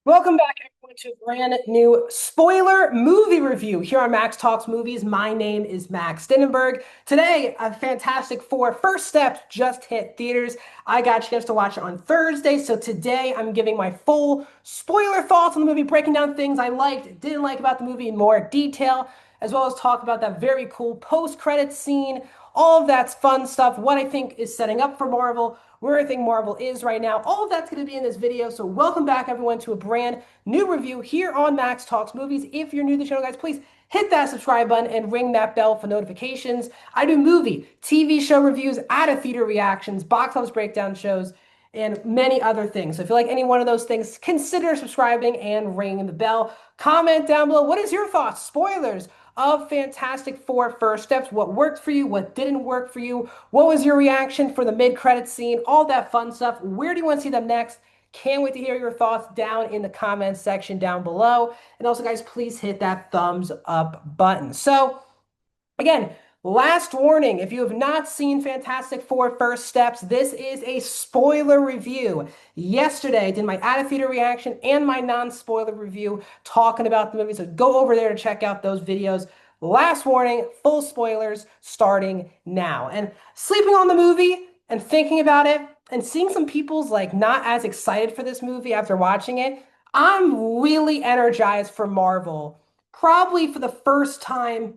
Welcome back, everyone, to a brand new spoiler movie review here on Max Talks Movies. My name is Max Stinnenberg. Today, a Fantastic Four First Steps just hit theaters. I got a chance to watch it on Thursday, so today I'm giving my full spoiler thoughts on the movie, breaking down things I liked, didn't like about the movie in more detail, as well as talk about that very cool post-credits scene, all of that's fun stuff, what I think is setting up for Marvel, where I think Marvel is right now. All of that's going to be in this video. So welcome back, everyone, to a brand new review here on Max Talks Movies. If you're new to the channel, guys, please hit that subscribe button and ring that bell for notifications. I do movie, TV show reviews, out of theater reactions, box office breakdown shows, and many other things. So if you like any one of those things, consider subscribing and ringing the bell. Comment down below. What is your thoughts? Spoilers of Fantastic Four First Steps. What worked for you? What didn't work for you? What was your reaction for the mid-credit scene? All that fun stuff. Where do you want to see them next? Can't wait to hear your thoughts down in the comments section down below. And also, guys, please hit that thumbs up button. So, again, last warning, if you have not seen Fantastic Four First Steps, this is a spoiler review. Yesterday, I did my out of theater reaction and my non-spoiler review talking about the movie. So go over there to check out those videos. Last warning, full spoilers starting now. And sleeping on the movie and thinking about it and seeing some people's like not as excited for this movie after watching it, I'm really energized for Marvel, probably for the first time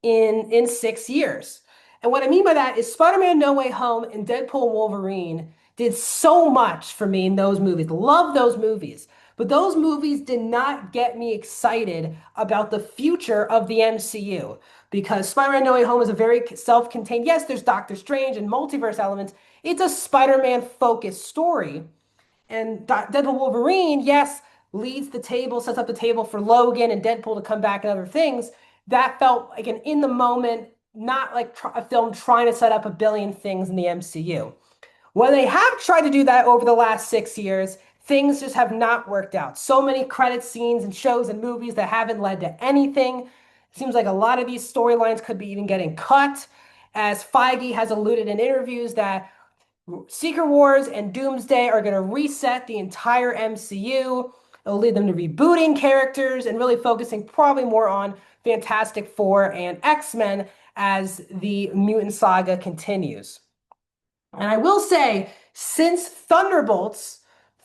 in 6 years. And what I mean by that is Spider-Man No Way Home and Deadpool and Wolverine did so much for me in those movies. Love those movies. But those movies did not get me excited about the future of the MCU because Spider-Man No Way Home is a very self-contained, yes, there's Doctor Strange and multiverse elements. It's a Spider-Man focused story. And Deadpool Wolverine, yes, leads the table, sets up the table for Logan and Deadpool to come back and other things. That felt like an in the moment, not like a film trying to set up a billion things in the MCU. When they have tried to do that over the last 6 years, things just have not worked out. So many credit scenes and shows and movies that haven't led to anything. It seems like a lot of these storylines could be even getting cut, as Feige has alluded in interviews that Secret Wars and Doomsday are going to reset the entire MCU. It'll lead them to rebooting characters and really focusing probably more on Fantastic Four and X-Men as the mutant saga continues. And I will say, since Thunderbolts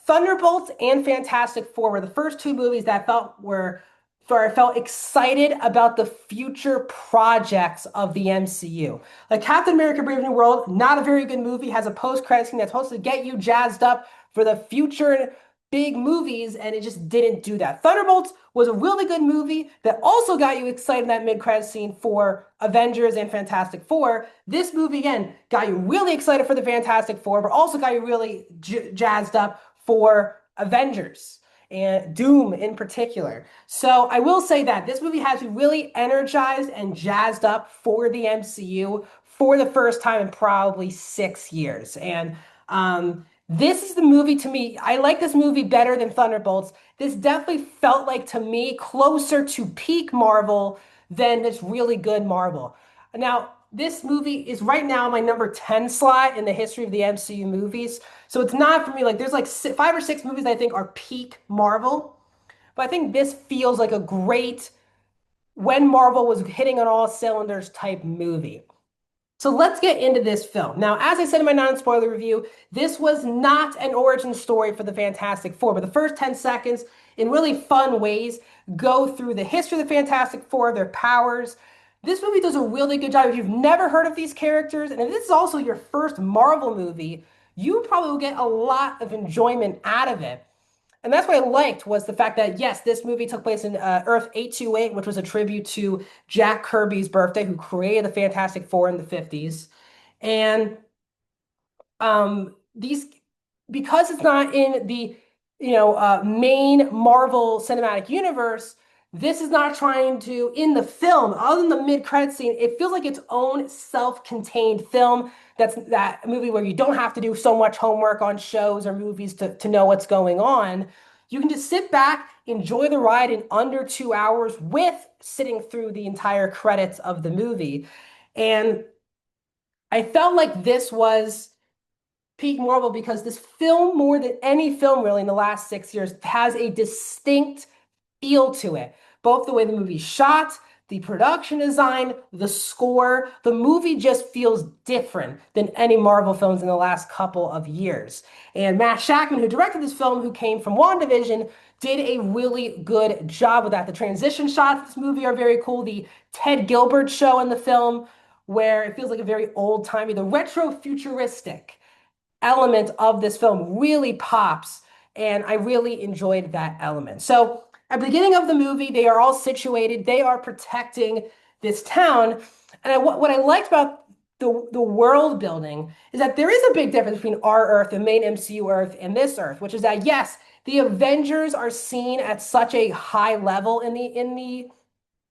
and Fantastic Four were the first two movies that felt were where I felt excited about the future projects of the MCU. Like Captain America Brave New World, not a very good movie, has a post-credit scene that's supposed to get you jazzed up for the future big movies, and it just didn't do that. Thunderbolts was a really good movie that also got you excited in that mid-credit scene for Avengers and Fantastic Four. This movie, again, got you really excited for the Fantastic Four, but also got you really jazzed up for Avengers and Doom in particular. So I will say that this movie has me really energized and jazzed up for the MCU for the first time in probably 6 years. And this is the movie to me. I like this movie better than Thunderbolts. This definitely felt like to me closer to peak Marvel than this really good Marvel. Now, this movie is right now my number 10 slot in the history of the MCU movies. So it's not for me like there's like 5 or 6 movies that I think are peak Marvel. But I think this feels like a great when Marvel was hitting on all cylinders type movie. So let's get into this film. Now, as I said in my non-spoiler review, this was not an origin story for the Fantastic Four, but the first 10 seconds, in really fun ways, go through the history of the Fantastic Four, their powers. This movie does a really good job. If you've never heard of these characters, and if this is also your first Marvel movie, you probably will get a lot of enjoyment out of it. And that's what I liked was the fact that, yes, this movie took place in Earth 828, which was a tribute to Jack Kirby's birthday, who created the Fantastic Four in the 50s. And these, because it's not in the, main Marvel Cinematic Universe, this is not trying to, in the film, other than the mid-credit scene, it feels like its own self-contained film. That's that movie where you don't have to do so much homework on shows or movies to know what's going on. You can just sit back, enjoy the ride in under 2 hours with sitting through the entire credits of the movie. And I felt like this was peak Marvel because this film, more than any film really in the last 6 years, has a distinct feel to it. Both the way the movie's shot, the production design, the score, the movie just feels different than any Marvel films in the last couple of years. And Matt Shakman, who directed this film, who came from WandaVision, did a really good job with that. The transition shots of this movie are very cool. The Ted Gilbert show in the film, where it feels like a very old-timey, the retro futuristic element of this film really pops, and I really enjoyed that element. So at the beginning of the movie, they are all situated, they are protecting this town. And what I liked about the world building is that there is a big difference between our Earth, the main MCU Earth, and this Earth, which is that yes, the Avengers are seen at such a high level in the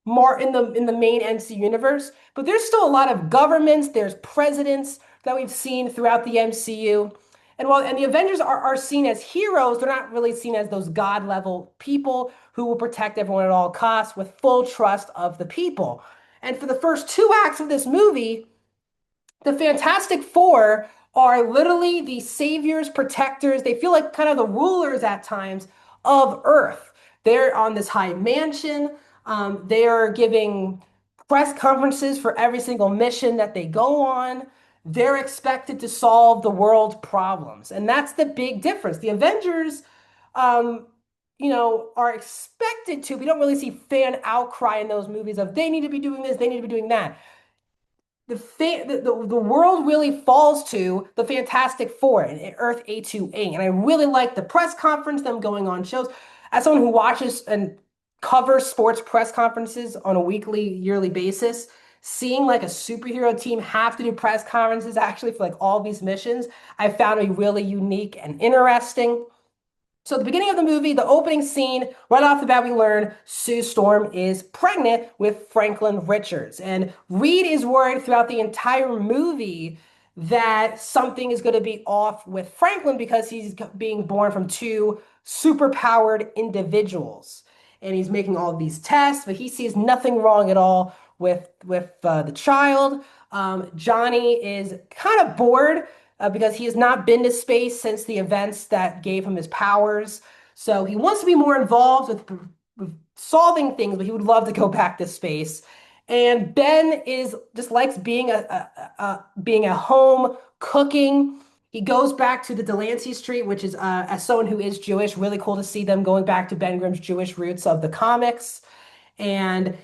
more in the main NC universe, but there's still a lot of governments, there's presidents that we've seen throughout the MCU. And the Avengers are seen as heroes, they're not really seen as those God level people who will protect everyone at all costs with full trust of the people. And for the first two acts of this movie, the Fantastic Four are literally the saviors, protectors. They feel like kind of the rulers at times of Earth. They're on this high mansion. They are giving press conferences for every single mission that they go on. They're expected to solve the world's problems. And that's the big difference. The Avengers, um, are expected to. We don't really see fan outcry in those movies of they need to be doing this, they need to be doing that. The world really falls to the Fantastic Four and Earth A28. And I really like the press conference, them going on shows. As someone who watches and covers sports press conferences on a weekly, yearly basis, seeing like a superhero team have to do press conferences actually for like all these missions, I found to be really unique and interesting. So at the beginning of the movie, the opening scene, right off the bat, we learn Sue Storm is pregnant with Franklin Richards. And Reed is worried throughout the entire movie that something is going to be off with Franklin because he's being born from two superpowered individuals. And he's making all of these tests, but he sees nothing wrong at all with the child. Johnny is kind of bored because he has not been to space since the events that gave him his powers. So he wants to be more involved with solving things, but he would love to go back to space. And Ben is just likes being at home, cooking. He goes back to the Delancey Street, which is as someone who is Jewish, really cool to see them going back to Ben Grimm's Jewish roots of the comics. And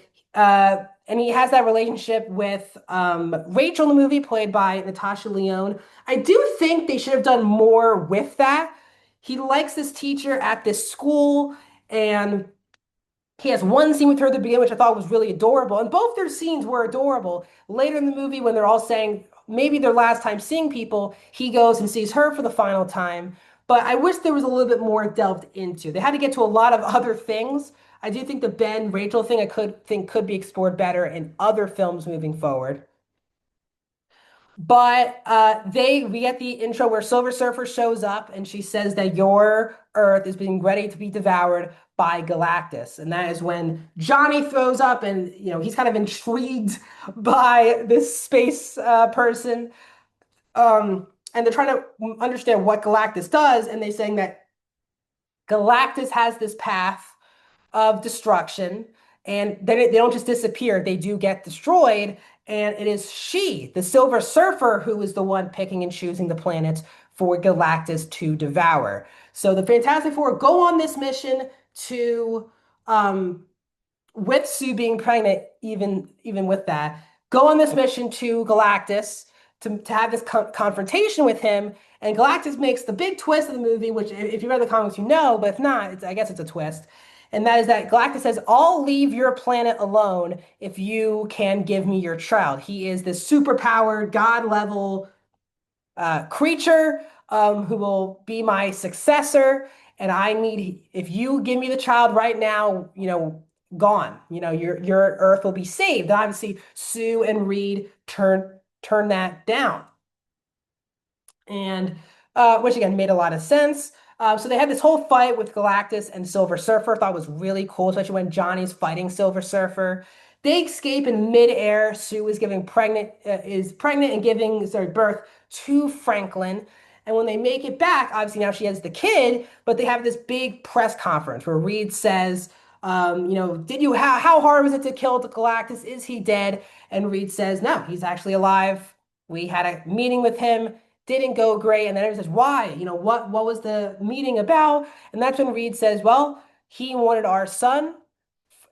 and he has that relationship with Rachel in the movie, played by Natasha Lyonne. I do think they should have done more with that. He likes this teacher at this school, and he has one scene with her at the beginning, which I thought was really adorable. And both their scenes were adorable. Later in the movie, when they're all saying maybe their last time seeing people, he goes and sees her for the final time. But I wish there was a little bit more delved into. They had to get to a lot of other things. I do think the Ben Rachel thing I could think could be explored better in other films moving forward. But we get the intro where Silver Surfer shows up and she says that your Earth is being ready to be devoured by Galactus. And that is when Johnny throws up and he's kind of intrigued by this space person. And they're trying to understand what Galactus does, and they're saying that Galactus has this path of destruction, and then they don't just disappear, they do get destroyed. And it is she, the Silver Surfer, who is the one picking and choosing the planets for Galactus to devour. So the Fantastic Four go on this mission to, with Sue being pregnant, even with that, go on this mission to Galactus to have this confrontation with him. And Galactus makes the big twist of the movie, which if you read the comics, but if not, I guess it's a twist. And that is that Galactus says, I'll leave your planet alone if you can give me your child. He is this superpowered, God level creature who will be my successor. And if you give me the child right now, gone. Your Earth will be saved. And obviously, Sue and Reed turn that down. And which again made a lot of sense. So they had this whole fight with Galactus and Silver Surfer. I thought was really cool, especially when Johnny's fighting Silver Surfer. They escape in midair. Sue is pregnant and giving birth to Franklin. And when they make it back, obviously now she has the kid, but they have this big press conference where Reed says, did you how hard was it to kill the Galactus? Is he dead? And Reed says, no, he's actually alive. We had a meeting with him, didn't go great. And then everyone says, why? What was the meeting about? And that's when Reed says, well, he wanted our son,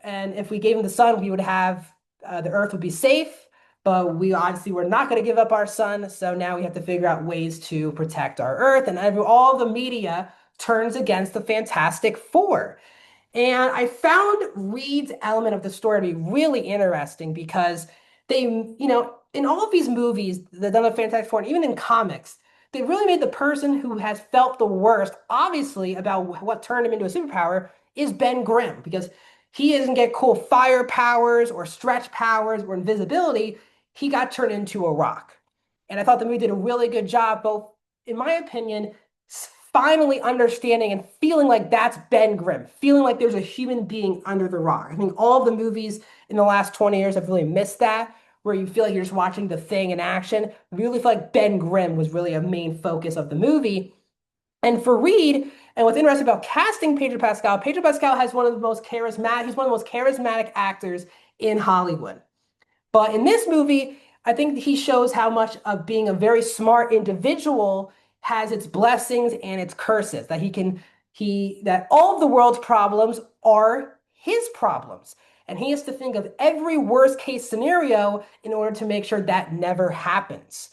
and if we gave him the sun, we would have the Earth would be safe. But we obviously were not going to give up our sun, so now we have to figure out ways to protect our Earth. And all the media turns against the Fantastic Four. And I found Reed's element of the story to be really interesting because they, in all of these movies, the done of Fantastic Four, and even in comics, they really made the person who has felt the worst, obviously, about what turned him into a superpower is Ben Grimm, because he doesn't get cool fire powers or stretch powers or invisibility. He got turned into a rock. And I thought the movie did a really good job, both, in my opinion, finally understanding and feeling like that's Ben Grimm, feeling like there's a human being under the rock. I think all of the movies in the last 20 years have really missed that, where you feel like you're just watching the thing in action. I really feel like Ben Grimm was really a main focus of the movie. And for Reed, and what's interesting about casting Pedro Pascal has one of the most charismatic, he's one of the most charismatic actors in Hollywood. But in this movie, I think he shows how much of being a very smart individual has its blessings and its curses. That all of the world's problems are his problems. And he has to think of every worst case scenario in order to make sure that never happens.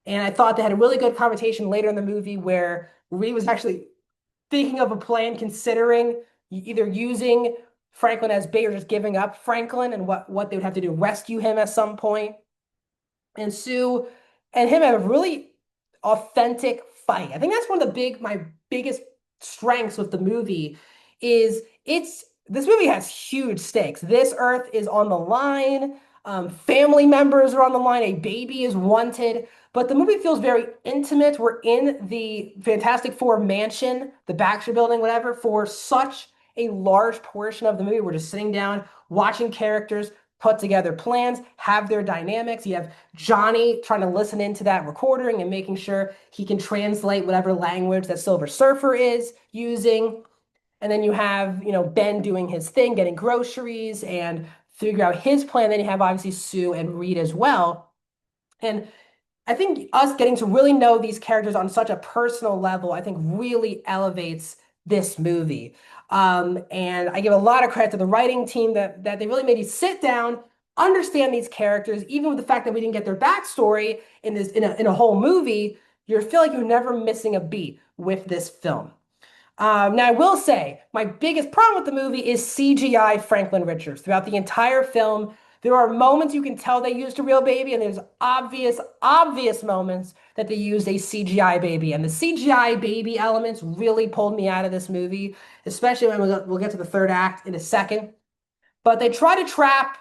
And I thought they had a really good conversation later in the movie where Reed was actually thinking of a plan, considering either using Franklin as bait or just giving up Franklin, and what they would have to do to rescue him at some point. And Sue and him have a really authentic fight. I think that's one of my biggest strengths with the movie is this movie has huge stakes. This Earth is on the line. Family members are on the line. A baby is wanted. But the movie feels very intimate. We're in the Fantastic Four mansion, the Baxter Building, whatever, for such a large portion of the movie. We're just sitting down, watching characters put together plans, have their dynamics. You have Johnny trying to listen into that recording and making sure he can translate whatever language that Silver Surfer is using. And then you have, Ben doing his thing, getting groceries and figure out his plan. Then you have obviously Sue and Reed as well. And I think us getting to really know these characters on such a personal level, I think really elevates this movie. And I give a lot of credit to the writing team that they really made you sit down, understand these characters, even with the fact that we didn't get their backstory in a whole movie. You feel like you're never missing a beat with this film. Now, I will say my biggest problem with the movie is CGI Franklin Richards. Throughout the entire film, there are moments you can tell they used a real baby, and there's obvious moments that they used a CGI baby. And the CGI baby elements really pulled me out of this movie, especially when we'll get to the third act in a second. But they try to trap.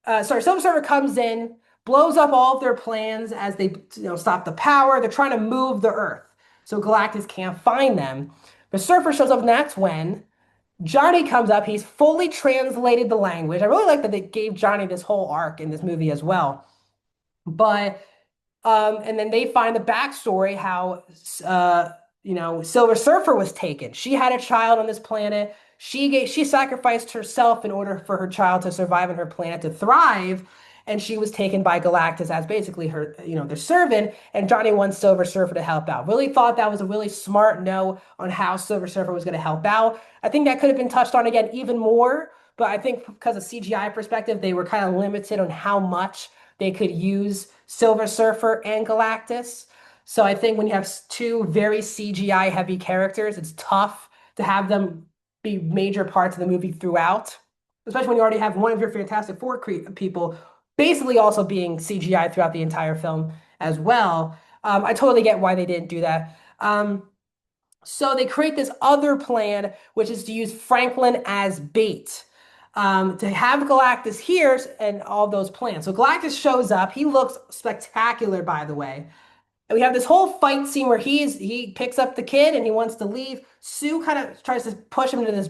Silver Surfer comes in, blows up all of their plans as they stop the power. They're trying to move the Earth, so Galactus can't find them. But Surfer shows up, and that's when Johnny comes up. He's fully translated the language. I really like that they gave Johnny this whole arc in this movie as well. But and then they find the backstory how Silver Surfer was taken. She had a child on this planet. She sacrificed herself in order for her child to survive and her planet to thrive. And she was taken by Galactus as basically her, their servant. And Johnny wants Silver Surfer to help out. Really thought that was a really smart no on how Silver Surfer was going to help out. I think that could have been touched on again even more. But I think because of CGI perspective, they were kind of limited on how much they could use Silver Surfer and Galactus. So I think when you have two very CGI heavy characters, it's tough to have them be major parts of the movie throughout, especially when you already have one of your Fantastic Four people basically also being CGI throughout the entire film as well. I totally get why they didn't do that. So they create this other plan, which is to use Franklin as bait. To have Galactus here and all those plans. So Galactus shows up. He looks spectacular, by the way. And we have this whole fight scene where he picks up the kid and he wants to leave. Sue kind of tries to push him into this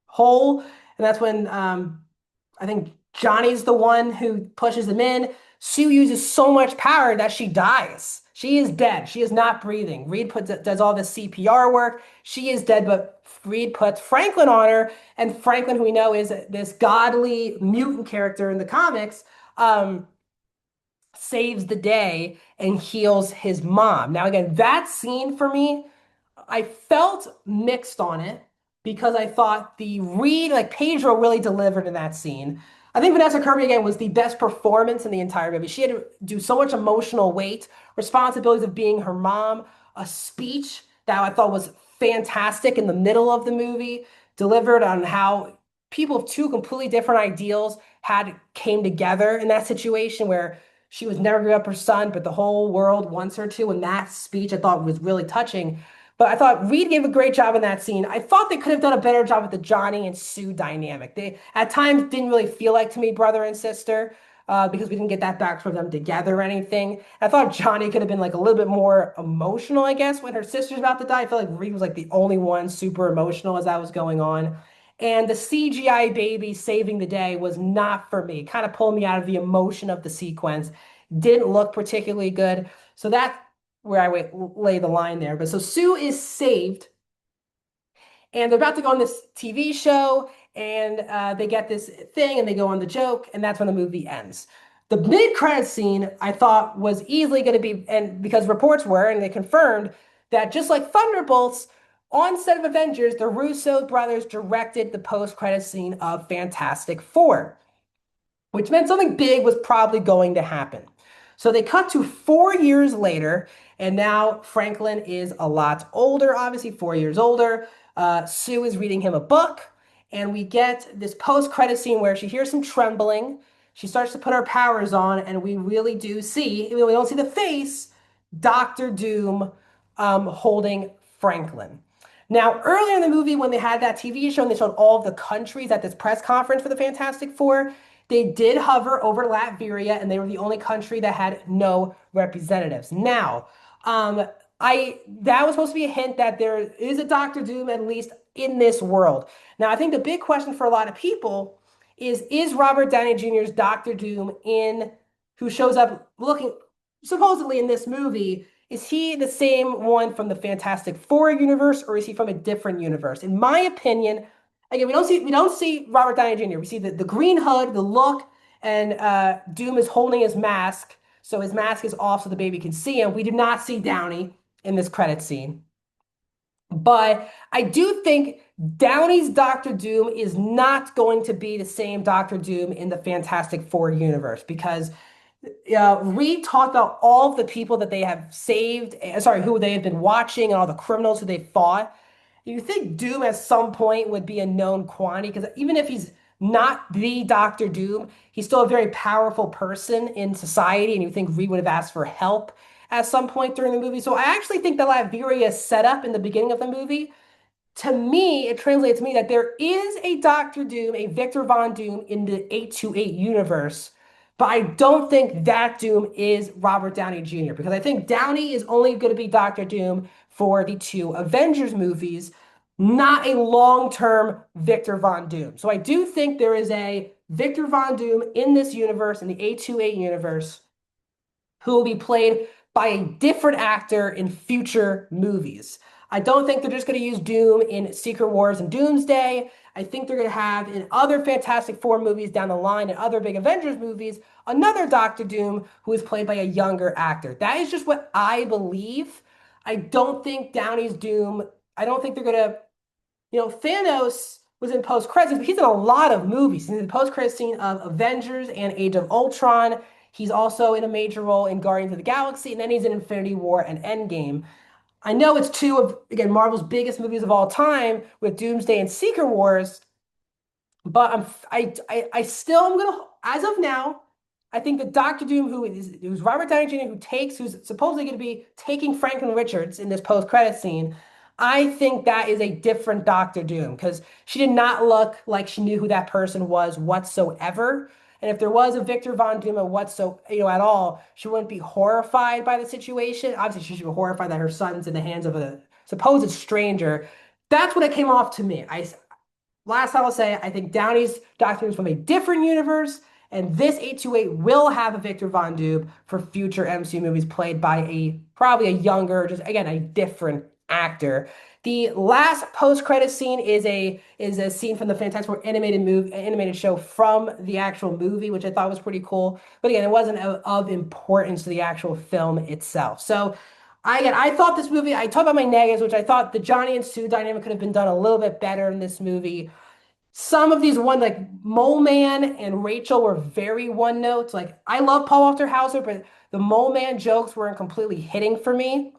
hole. And that's when I think Johnny's the one who pushes him in. Sue uses so much power that she dies. She is dead. She is not breathing. Does all the CPR work. She is dead, but Reed puts Franklin on her, and Franklin, who we know is this godly mutant character in the comics, um, saves the day and heals his mom. Now, again, that scene for me, I felt mixed on it because I thought the Reed, like Pedro, really delivered in that scene. I think Vanessa Kirby again was the best performance in the entire movie. She had to do so much emotional weight, responsibilities of being her mom, a speech that I thought was fantastic in the middle of the movie, delivered on how people of two completely different ideals had came together in that situation where she was never giving up her son, but the whole world wants her to. And that speech I thought was really touching. But I thought Reed gave a great job in that scene. I thought they could have done a better job with the Johnny and Sue dynamic. They at times didn't really feel like to me brother and sister because we didn't get that back from them together or anything. I thought Johnny could have been like a little bit more emotional, I guess, when her sister's about to die. I feel like Reed was like the only one super emotional as that was going on. And the CGI baby saving the day was not for me. Kind of pulled me out of the emotion of the sequence. Didn't look particularly good. So that's where lay the line there. But so Sue is saved, and they're about to go on this TV show, and they get this thing, and they go on the joke, and that's when the movie ends. The mid-credit scene I thought was easily going to be, and because reports were, and they confirmed that just like Thunderbolts, on set of Avengers, the Russo brothers directed the post-credit scene of Fantastic Four, which meant something big was probably going to happen. So they cut to 4 years later, and now Franklin is a lot older, obviously 4 years older. Sue is reading him a book, and we get this post-credit scene where she hears some trembling. She starts to put her powers on, and we really do see, even though we don't see the face, Doctor Doom holding Franklin. Now, earlier in the movie, when they had that TV show and they showed all of the countries at this press conference for the Fantastic Four, they did hover over Latveria, and they were the only country that had no representatives. Now, I that was supposed to be a hint that there is a Doctor Doom at least in this world. Now, I think the big question for a lot of people is Robert Downey Jr.'s Doctor Doom in who shows up looking supposedly in this movie? Is he the same one from the Fantastic Four universe, or is he from a different universe? In my opinion, again, we don't see Robert Downey Jr. We see the green hood, the look, and Doom is holding his mask, so his mask is off so the baby can see him. We do not see Downey in this credit scene. But I do think Downey's Doctor Doom is not going to be the same Doctor Doom in the Fantastic Four universe because Reed talked about all of the people that they have saved, sorry, who they have been watching and all the criminals who they fought. You think Doom at some point would be a known quantity? Because even if he's not the Doctor Doom, he's still a very powerful person in society, and you think Reed would have asked for help at some point during the movie. So I actually think the Latveria setup in the beginning of the movie, to me, it translates to me that there is a Doctor Doom, a Victor Von Doom in the 828 universe, but I don't think that Doom is Robert Downey Jr. because I think Downey is only going to be Doctor Doom for the two Avengers movies, not a long-term Victor Von Doom. So I do think there is a Victor Von Doom in this universe, in the 828 universe, who will be played by a different actor in future movies. I don't think they're just going to use Doom in Secret Wars and Doomsday. I think they're going to have in other Fantastic Four movies down the line and other big Avengers movies another Doctor Doom who is played by a younger actor. That is just what I believe. I don't think Downey's Doom, I don't think they're going to, Thanos was in post credits, but he's in a lot of movies. He's in the post credit scene of Avengers and Age of Ultron. He's also in a major role in Guardians of the Galaxy, and then he's in Infinity War and Endgame. I know it's two of, again, Marvel's biggest movies of all time with Doomsday and Secret Wars, but I still am gonna, as of now, I think the Doctor Doom who's Robert Downey Jr. who's supposedly going to be taking Franklin Richards in this post-credit scene. I think that is a different Doctor Doom because she did not look like she knew who that person was whatsoever. And if there was a Victor Von Doom at all, she wouldn't be horrified by the situation. Obviously, she should be horrified that her son's in the hands of a supposed stranger. That's what it came off to me. Last time I'll say, I think Downey's Doctor Doom is from a different universe, And this 828 will have a Victor Von Doom for future MCU movies played by probably a younger, just again, a different actor. The last post-credit scene is a scene from the Fantastic Four animated show from the actual movie, which I thought was pretty cool. But again, it wasn't of importance to the actual film itself. So I thought this movie, I talked about my negatives, which I thought the Johnny and Sue dynamic could have been done a little bit better in this movie. Some of these like Mole Man and Rachel were very one notes. Like I love Paul Walter Hauser, but the Mole Man jokes weren't completely hitting for me.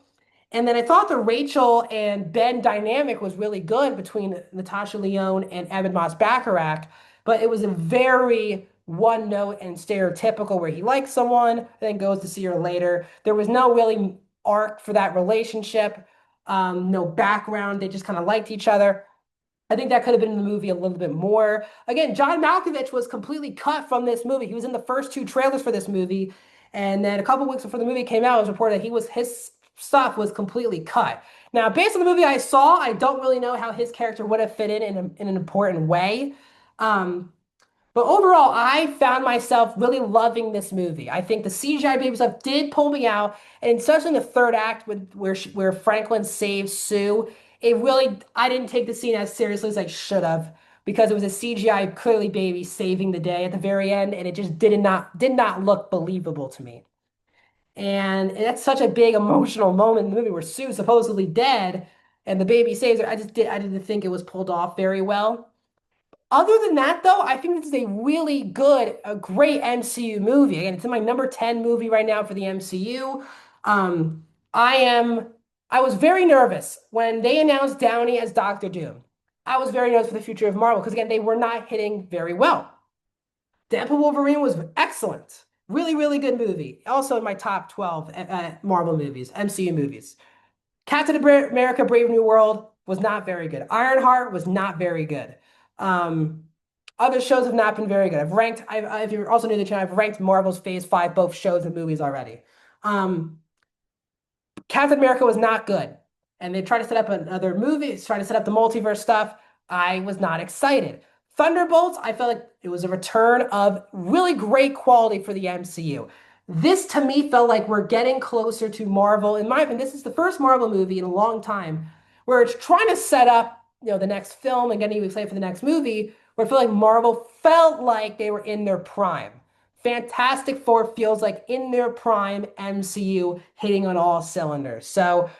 And then I thought the Rachel and Ben dynamic was really good between Natasha Lyonne and Ebon Moss-Bachrach, but it was a very one note and stereotypical where he likes someone, then goes to see her later. There was no really arc for that relationship, no background. They just kind of liked each other. I think that could have been in the movie a little bit more. Again, John Malkovich was completely cut from this movie. He was in the first two trailers for this movie, and then a couple weeks before the movie came out, it was reported that his stuff was completely cut. Now, based on the movie I saw, I don't really know how his character would have fit in an important way. Um, but overall, I found myself really loving this movie. I think the CGI baby stuff did pull me out, and especially in the third act where Franklin saves Sue, it really I didn't take the scene as seriously as I should have because it was a CGI clearly baby saving the day at the very end, and it just did not look believable to me. And that's such a big emotional moment in the movie where Sue's supposedly dead and the baby saves her. I didn't think it was pulled off very well. Other than that, though, I think this is a great MCU movie. Again, it's in my number 10 movie right now for the MCU. Um, I am, I was very nervous when they announced Downey as Doctor Doom. I was very nervous for the future of Marvel because, again, they were not hitting very well. Deadpool Wolverine was excellent. Really, really good movie. Also in my top 12 Marvel movies, MCU movies. Captain America Brave New World was not very good. Ironheart was not very good. Um, Other shows have not been very good. If you're also new to the channel, I've ranked Marvel's Phase 5, both shows and movies already. Um, Captain America was not good. And they tried to set up another movie, trying to set up the multiverse stuff. I was not excited. Thunderbolts, I felt like it was a return of really great quality for the MCU. This to me felt like we're getting closer to Marvel. In my opinion, this is the first Marvel movie in a long time where it's trying to set up, the next film and getting you excited for the next movie, where I feel like Marvel felt like they were in their prime. Fantastic Four feels like in their prime MCU hitting on all cylinders. So,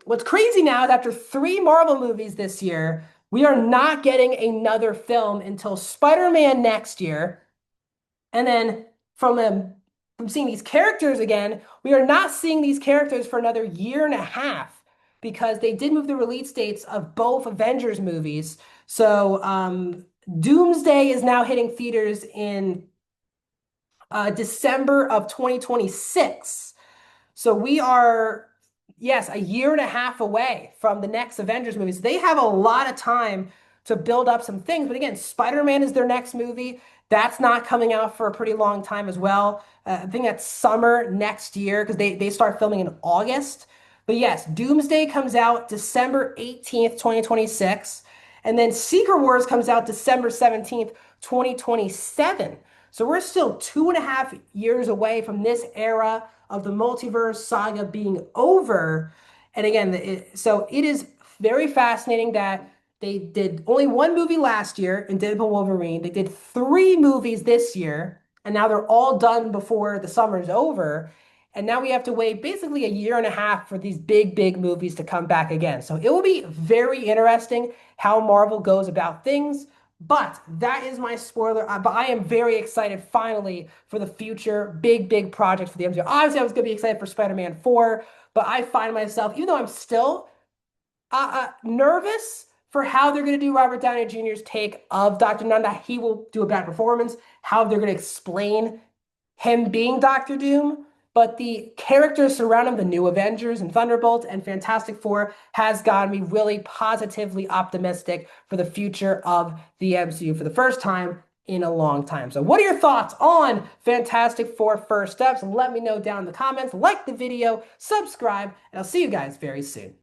what's crazy now is after three Marvel movies this year, we are not getting another film until Spider-Man next year. And then from seeing these characters again, we are not seeing these characters for another year and a half because they did move the release dates of both Avengers movies. So Doomsday is now hitting theaters in December of 2026. So we are, yes, a year and a half away from the next Avengers movies. They have a lot of time to build up some things. But again, Spider-Man is their next movie. That's not coming out for a pretty long time as well. I think that's summer next year because they start filming in August. But yes, Doomsday comes out December 18th, 2026. And then Secret Wars comes out December 17th, 2027. So we're still 2.5 years away from this era of the multiverse saga being over. And again, so it is very fascinating that they did only one movie last year in Deadpool Wolverine. They did three movies this year, and now they're all done before the summer's over. And now we have to wait basically a year and a half for these big, big movies to come back again. So it will be very interesting how Marvel goes about things. But that is my spoiler. But I am very excited finally for the future big, big projects for the MCU. Obviously, I was going to be excited for Spider-Man 4, but I find myself, even though I'm still nervous for how they're going to do Robert Downey Jr.'s take of Dr. None, that he will do a bad performance, how they're going to explain him being Doctor Doom. But the characters surrounding the new Avengers and Thunderbolts and Fantastic Four has gotten me really positively optimistic for the future of the MCU for the first time in a long time. So what are your thoughts on Fantastic Four First Steps? Let me know down in the comments. Like the video, subscribe, and I'll see you guys very soon.